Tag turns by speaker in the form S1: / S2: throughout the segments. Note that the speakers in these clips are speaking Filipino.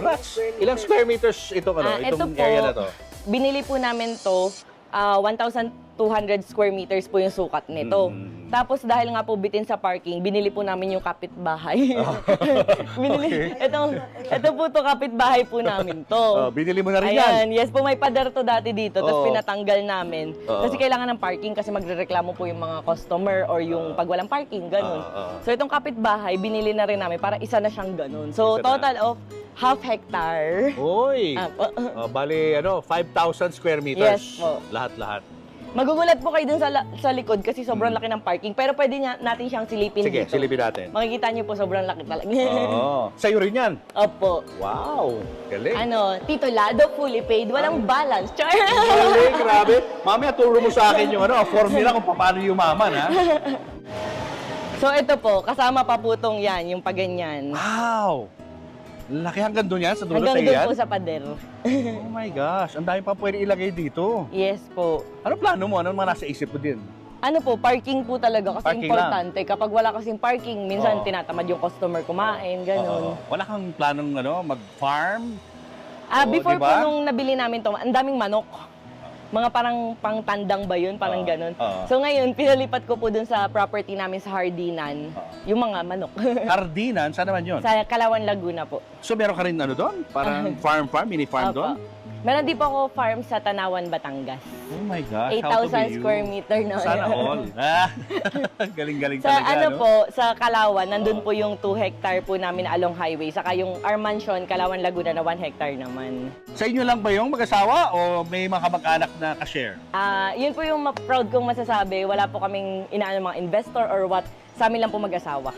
S1: Congrats! Ilang square meters itong,
S2: Ito
S1: itong
S2: po,
S1: area na to?
S2: binili po namin to, 1,200 square meters po yung sukat nito. Tapos dahil nga po bitin sa parking, binili po namin yung kapitbahay. Binili, ito po to kapitbahay po namin to.
S1: Binili mo na rin yan?
S2: Ayan, yes po, may pader to dati dito, tapos
S1: Oo.
S2: pinatanggal namin.
S1: Oo.
S2: Kasi kailangan ng parking kasi magrereklamo po yung mga customer or yung pag walang parking, ganun. So itong kapitbahay, binili na rin namin para isa na siyang ganun. So
S1: Isa na.
S2: total of half hectare.
S1: Uy!
S2: Apo.
S1: Bali, 5,000 square meters.
S2: Yes po.
S1: Lahat-lahat.
S2: Magugulat po kayo dun sa likod kasi sobrang laki ng parking. Pero pwede natin siyang silipin
S1: Sige,
S2: dito.
S1: silipin natin.
S2: Makikita niyo po sobrang laki talaga.
S1: Oo. Sa'yo rin yan?
S2: Opo.
S1: Wow! Galing.
S2: Titulado, fully paid, walang balance. Char!
S1: Galing, grabe. Mamaya turo mo sa akin yung formula kung paano yumaman, ha?
S2: So ito po, kasama pa po tong yan, yung paganyan.
S1: Wow! Laki hanggang doon yan, sa dulo
S2: Hanggang
S1: sa
S2: doon
S1: iyan?
S2: po sa pader.
S1: Oh my gosh, ang dami pa pwede ilagay dito.
S2: Yes po.
S1: Ano plano mo? Ano mga nasa isip mo din?
S2: Ano po, parking po talaga kasi
S1: Parking
S2: importante. Kapag wala kasing parking, minsan
S1: Oo.
S2: tinatamad yung customer kumain, ganun.
S1: Wala kang planong mag-farm?
S2: Before
S1: diba?
S2: po nung nabili namin to, ang daming manok. Mga parang pangtandang ba yun? Parang ganun. So ngayon, pinalipat ko po dun sa property namin sa Hardinan, yung mga manok.
S1: Hardinan? Saan naman yun?
S2: Sa Calawan, Laguna po.
S1: So meron ka rin doon? Parang farm, mini farm
S2: Opo.
S1: doon?
S2: Meron din po ako farm sa Tanawan, Batangas.
S1: Oh my gosh, how to be
S2: 8,000
S1: you.
S2: square meter na.
S1: Sana all. Galing-galing
S2: Sa
S1: talaga,
S2: po, sa Calawan, nandun po yung 2 hectare po namin na along highway. Saka yung our mansion, Calawan, Laguna na 1 hectare naman.
S1: Sa inyo lang ba yung mag-asawa o may mga kamag-anak na ka-share?
S2: Yun po yung proud kong masasabi. Wala po kaming inaano mga investor or what. Sa amin lang po mag-asawa.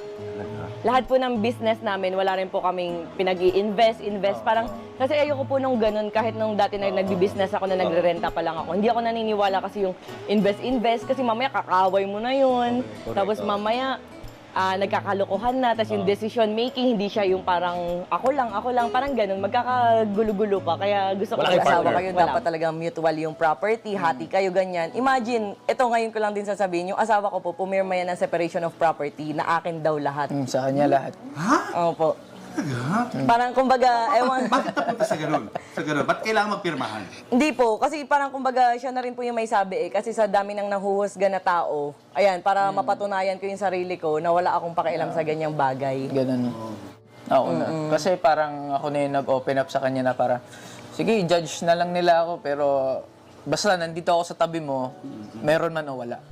S2: Lahat po ng business namin, wala rin po kaming pinag-i-invest. Parang, kasi ayoko po nung ganun, kahit nung dati na nagbi-business ako na nagre-renta pa lang ako. Hindi ako naniniwala kasi yung invest, kasi mamaya kakaway mo na yun. Tapos mamaya, nagkakalokohan na, tapos yung decision making, hindi siya yung parang ako lang, parang ganun, magkakagulo-gulo pa. Kaya gusto ko
S1: Wala kayong
S2: mag-asawa
S1: partner?
S2: kayo, dapat talaga mutual yung property, hati kayo, ganyan. Imagine, ito ngayon ko lang din sasabihin, yung asawa ko po, pumirma yan ng separation of property na akin daw lahat.
S3: Sa kanya lahat.
S2: Opo. Parang kumbaga, ewan.
S4: Bakit napunta sa ganun? Sa ganun? Ba't kailangan magpirmahan?
S2: Hindi po, kasi parang kumbaga siya na rin po yung may sabi kasi sa dami ng nahuhusga na tao, ayan, para mapatunayan ko yung sarili ko na wala akong pakialam sa ganyang bagay.
S3: Ganun. Oo na. Kasi parang ako na yung nag-open up sa kanya na para, sige, judge na lang nila ako, pero basta nandito ako sa tabi mo, meron man o wala.